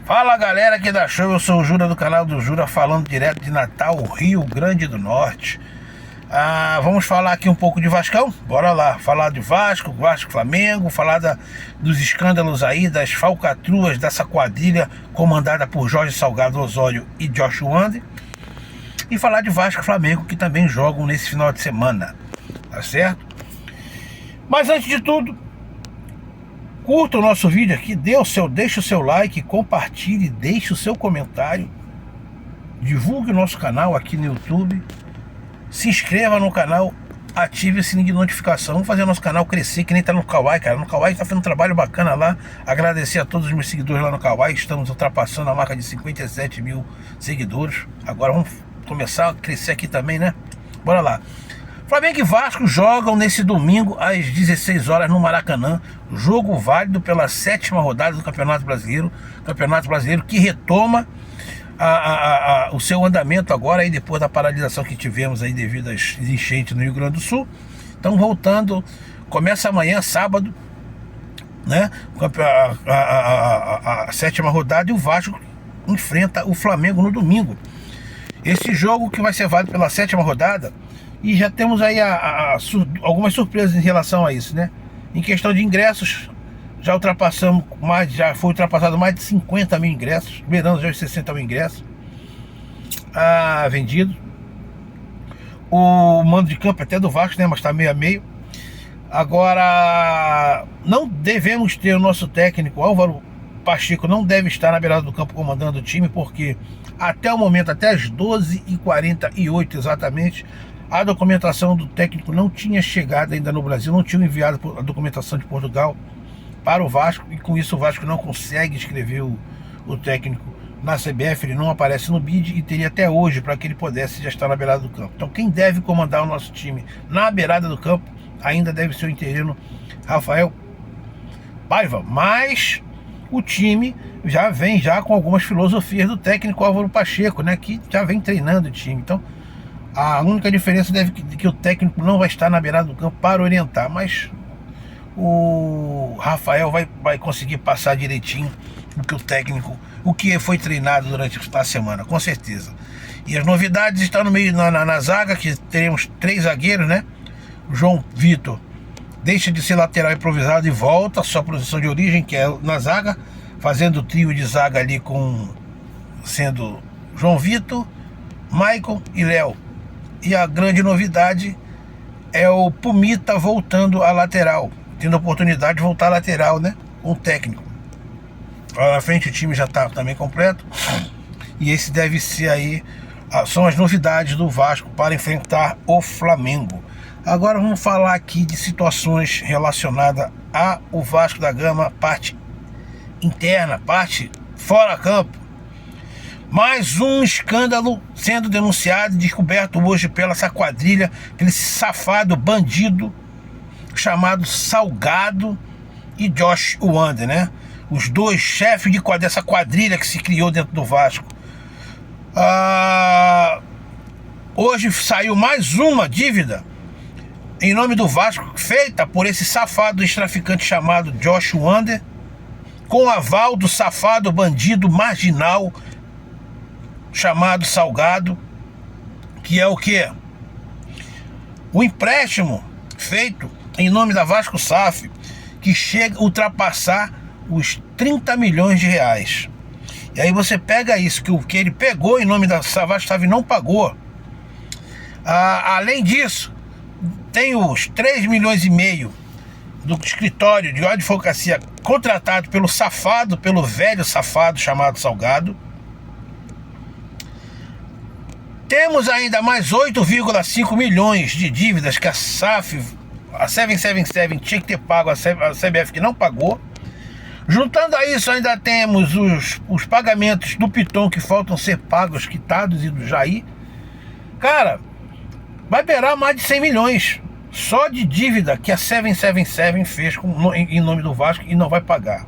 Fala galera aqui da Show, eu sou o Jura do canal do Jura, falando direto de Natal, Rio Grande do Norte. Vamos falar aqui um pouco de Vascão? Bora lá, falar de Vasco, Flamengo, falar dos escândalos aí, das falcatruas dessa quadrilha comandada por Jorge Salgado, Osório e Josh Wander. E falar de Vasco e Flamengo, que também jogam nesse final de semana, tá certo? Mas antes de tudo, curta o nosso vídeo aqui, deixa o seu like, compartilhe, deixe o seu comentário, divulgue o nosso canal aqui no YouTube, se inscreva no canal, ative o sininho de notificação, vamos fazer o nosso canal crescer, que nem tá no Kawaii, cara. No Kawaii tá fazendo um trabalho bacana lá. Agradecer a todos os meus seguidores lá no Kawaii, estamos ultrapassando a marca de 57 mil seguidores. Agora vamos começar a crescer aqui também, né? Bora lá. Flamengo e Vasco jogam nesse domingo às 16 horas no Maracanã. Jogo válido pela 7ª rodada do Campeonato Brasileiro. Campeonato Brasileiro que retoma o seu andamento agora, aí depois da paralisação que tivemos aí devido às enchentes no Rio Grande do Sul. Então voltando, começa amanhã, sábado, né? A 7ª rodada, e o Vasco enfrenta o Flamengo no domingo. Esse jogo que vai ser válido pela 7ª rodada. E já temos aí algumas surpresas em relação a isso, né? Em questão de ingressos, já foi ultrapassado mais de 50 mil ingressos, beirando já os 60 mil ingressos vendidos. O mando de campo até do Vasco, né? Mas está meio a meio. Agora, não devemos ter o nosso técnico Álvaro Pacheco, não deve estar na beirada do campo comandando o time, porque até o momento, até as 12h48 exatamente, a documentação do técnico não tinha chegado ainda no Brasil, não tinha enviado a documentação de Portugal para o Vasco, e com isso o Vasco não consegue inscrever o técnico na CBF, ele não aparece no BID, e teria até hoje para que ele pudesse já estar na beirada do campo. Então quem deve comandar o nosso time na beirada do campo ainda deve ser o interino Rafael Paiva, mas o time já vem com algumas filosofias do técnico Álvaro Pacheco, né, que já vem treinando o time. Então a única diferença que o técnico não vai estar na beirada do campo para orientar, mas o Rafael vai conseguir passar direitinho o que foi treinado durante a semana, com certeza. E as novidades estão no meio na zaga, que teremos 3 zagueiros, né? O João Vitor deixa de ser lateral improvisado e volta à sua posição de origem, que é na zaga, fazendo o trio de zaga ali sendo João Vitor, Maicon e Léo. E a grande novidade é o Pumita voltando à lateral, tendo a oportunidade de voltar à lateral, né? Com o técnico. Lá na frente o time já está também completo. E esse deve ser aí, são as novidades do Vasco para enfrentar o Flamengo. Agora vamos falar aqui de situações relacionadas ao Vasco da Gama, parte interna, parte fora campo. Mais um escândalo sendo denunciado e descoberto hoje pela essa quadrilha, aquele safado bandido chamado Salgado e Josh Wander, né? Os dois chefes dessa quadrilha que se criou dentro do Vasco. Hoje saiu mais uma dívida em nome do Vasco, feita por esse safado ex-traficante chamado Josh Wander, com aval do safado bandido marginal chamado Salgado, que é o quê? O empréstimo feito em nome da Vasco SAF, que chega a ultrapassar os 30 milhões de reais. E aí você pega isso, que ele pegou em nome da Vasco SAF e não pagou. Além disso, tem os 3 milhões e meio do escritório de advocacia contratado pelo velho safado chamado Salgado. Temos ainda mais 8,5 milhões de dívidas que a SAF, a 777, tinha que ter pago, a CBF que não pagou. Juntando a isso, ainda temos os pagamentos do Piton que faltam ser pagos, quitados, e do Jair. Cara, vai beirar mais de 100 milhões só de dívida que a 777 fez em nome do Vasco e não vai pagar.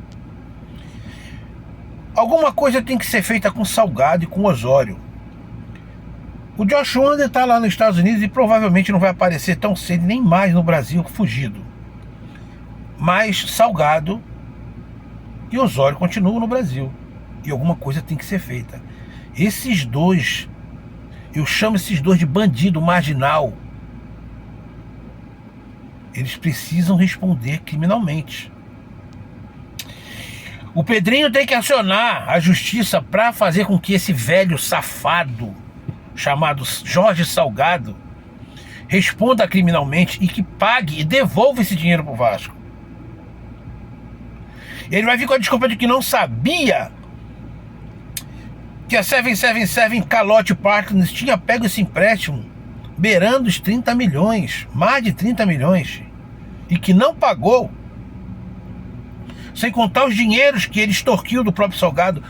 Alguma coisa tem que ser feita com Salgado e com Osório. O Josh Wander está lá nos Estados Unidos e provavelmente não vai aparecer tão cedo, nem mais no Brasil, fugido. Mas Salgado e Osório continuam no Brasil. E alguma coisa tem que ser feita. Esses dois, eu chamo esses dois de bandido marginal. Eles precisam responder criminalmente. O Pedrinho tem que acionar a justiça para fazer com que esse velho safado chamado Jorge Salgado responda criminalmente e que pague e devolva esse dinheiro pro Vasco. Ele vai vir com a desculpa de que não sabia que a 777 Calote Partners tinha pego esse empréstimo beirando os 30 milhões, mais de 30 milhões, e que não pagou, sem contar os dinheiros que ele extorquiu do próprio Salgado.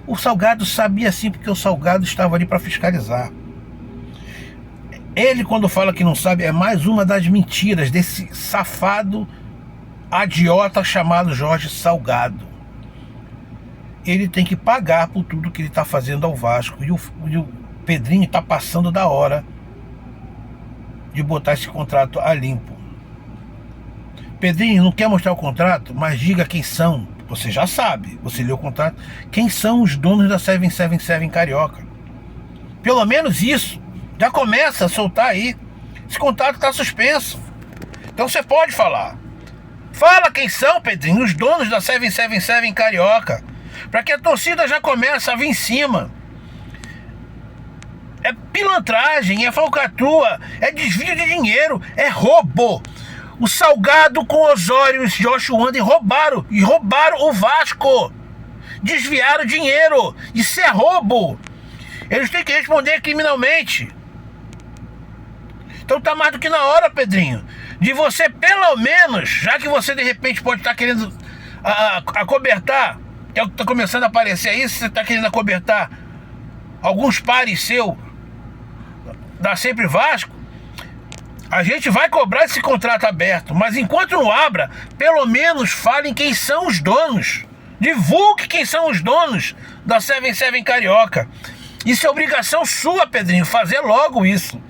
O Salgado sabia sim, porque o Salgado estava ali para fiscalizar. Ele, quando fala que não sabe, é mais uma das mentiras desse safado agiota chamado Jorge Salgado. Ele tem que pagar por tudo que ele está fazendo ao Vasco. E o Pedrinho está passando da hora de botar esse contrato a limpo. Pedrinho, não quer mostrar o contrato, mas diga quem são. Você já sabe, você leu o contrato. Quem são os donos da 777 Carioca? Pelo menos isso. Já começa a soltar aí. Esse contrato está suspenso. Então você pode falar. Fala quem são, Pedrinho, os donos da 777 Carioca. Para que a torcida já comece a vir em cima. É pilantragem, é falcatrua, é desvio de dinheiro, é roubo. O Salgado com Osório e Joshua Anderson roubaram o Vasco. Desviaram dinheiro. Isso é roubo. Eles têm que responder criminalmente. Então tá mais do que na hora, Pedrinho, de você pelo menos, já que você de repente pode estar querendo acobertar, que é o que tá começando a aparecer aí, você tá querendo acobertar alguns pares seus da Sempre Vasco, a gente vai cobrar esse contrato aberto, mas enquanto não abra, pelo menos falem quem são os donos. Divulgue quem são os donos da 77 Carioca. Isso é obrigação sua, Pedrinho, fazer logo isso.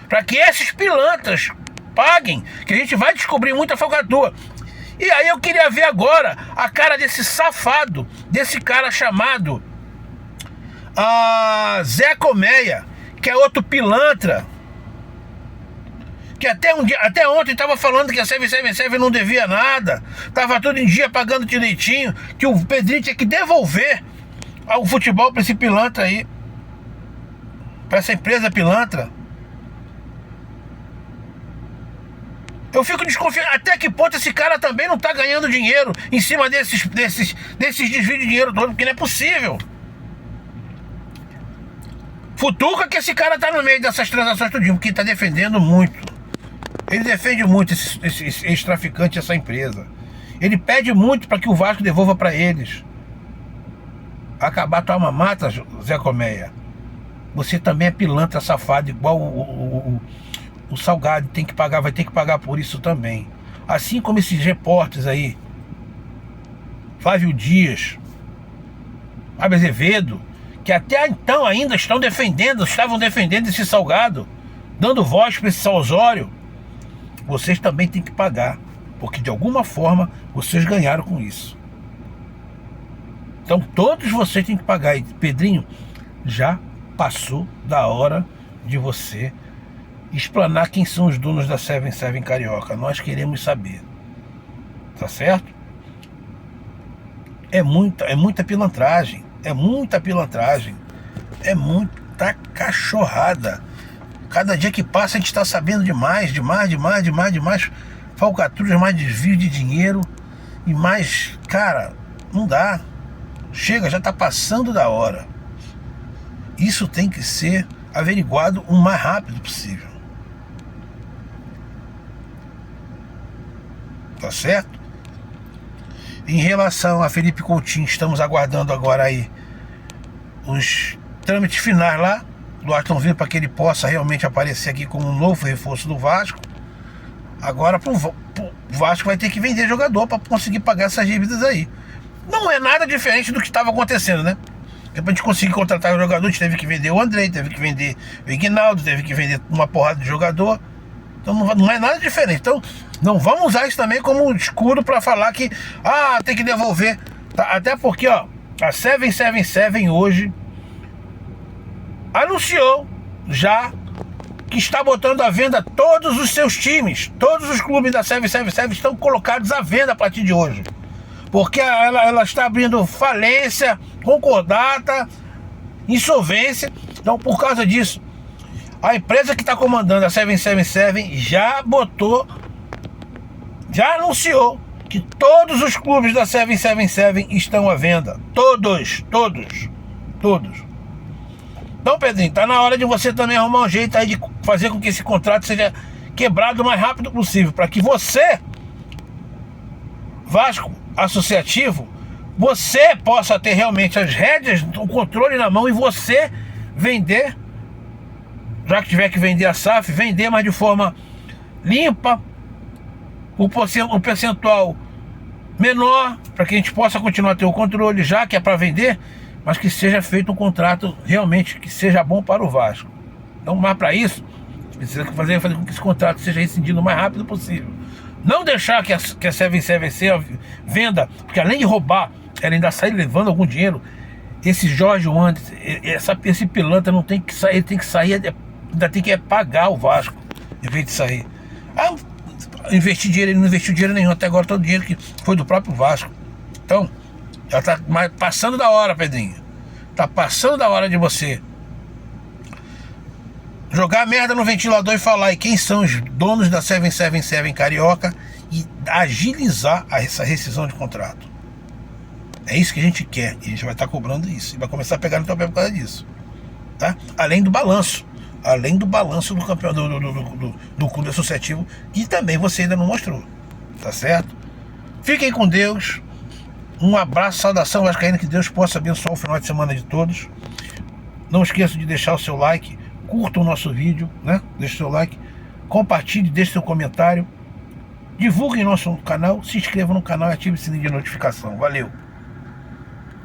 Para que esses pilantras paguem, que a gente vai descobrir muita falcatrua. E aí eu queria ver agora a cara desse safado, desse cara chamado Zé Colmeia, que é outro pilantra, que até ontem estava falando que a 777 não devia nada, estava tudo em dia, pagando direitinho, que o Pedrinho tinha que devolver o futebol para esse pilantra aí, para essa empresa pilantra. Eu fico desconfiado até que ponto esse cara também não está ganhando dinheiro em cima desses desvios de dinheiro todo, porque não é possível. Futuca que esse cara tá no meio dessas transações tudinho, porque tá defendendo muito. Ele defende muito esse ex-traficante, essa empresa. Ele pede muito para que o Vasco devolva para eles. Acabar tua mamata, Zé Colmeia. Você também é pilantra, safado, igual o Salgado tem que pagar, vai ter que pagar por isso também. Assim como esses repórteres aí, Flávio Dias, Fábio Azevedo, que até então ainda estavam defendendo esse Salgado, dando voz para esse Osório. Vocês também têm que pagar, porque de alguma forma vocês ganharam com isso. Então todos vocês têm que pagar. E Pedrinho, já passou da hora de você explanar quem são os donos da 77 Carioca. Nós queremos saber. Tá certo? É muita pilantragem. É muita pilantragem. É muita cachorrada. Cada dia que passa a gente está sabendo demais falcatruas, mais desvio de dinheiro e mais, cara, não dá. Chega, já está passando da hora. Isso tem que ser averiguado o mais rápido possível. Tá certo? Em relação a Felipe Coutinho, estamos aguardando agora aí os trâmites finais lá do Aston Villa, para que ele possa realmente aparecer aqui como um novo reforço do Vasco. Agora o Vasco vai ter que vender jogador para conseguir pagar essas dívidas aí. Não é nada diferente do que estava acontecendo, né? Para a gente conseguir contratar o jogador, a gente teve que vender o Andrei, teve que vender o Ignaldo, teve que vender uma porrada de jogador. Então não é nada diferente. Então não vamos usar isso também como escuro para falar que tem que devolver. Tá? Até porque, ó, a 777 hoje anunciou já que está botando à venda todos os seus times. Todos os clubes da 777 estão colocados à venda a partir de hoje. Porque ela está abrindo falência, concordata, insolvência. Então, por causa disso, a empresa que está comandando a 777 já anunciou que todos os clubes da 777 estão à venda. Todos. Então, Pedrinho, tá na hora de você também arrumar um jeito aí de fazer com que esse contrato seja quebrado o mais rápido possível, para que você, Vasco Associativo, você possa ter realmente as rédeas, o controle na mão e você vender, já que tiver que vender a SAF, vender, mas de forma limpa, o percentual menor, para que a gente possa continuar a ter o controle, já que é para vender, mas que seja feito um contrato realmente que seja bom para o Vasco. Então, mas para isso, precisa fazer com que esse contrato seja rescindido o mais rápido possível. Não deixar que a 777 venda, porque além de roubar, ela ainda sai levando algum dinheiro. Esse Jorge Wanderson, esse pilantra não tem que sair, ele tem que sair, ainda tem que pagar o Vasco, em vez de sair. Investir dinheiro, ele não investiu dinheiro nenhum até agora, todo o dinheiro que foi do próprio Vasco. Então, já tá passando da hora, Pedrinho. Tá passando da hora de você jogar merda no ventilador e falar quem são os donos da 777 Carioca e agilizar essa rescisão de contrato. É isso que a gente quer, e a gente vai estar cobrando isso, e vai começar a pegar no teu pé por causa disso, tá? Além do balanço do campeão do clube associativo, que também você ainda não mostrou, tá certo? Fiquem com Deus. Um abraço, saudação vascaína, que Deus possa abençoar o final de semana de todos. Não esqueça de deixar o seu like, curta o nosso vídeo, né? Deixe o seu like, compartilhe, deixe seu comentário, divulgue nosso canal, se inscreva no canal e ative o sininho de notificação. Valeu!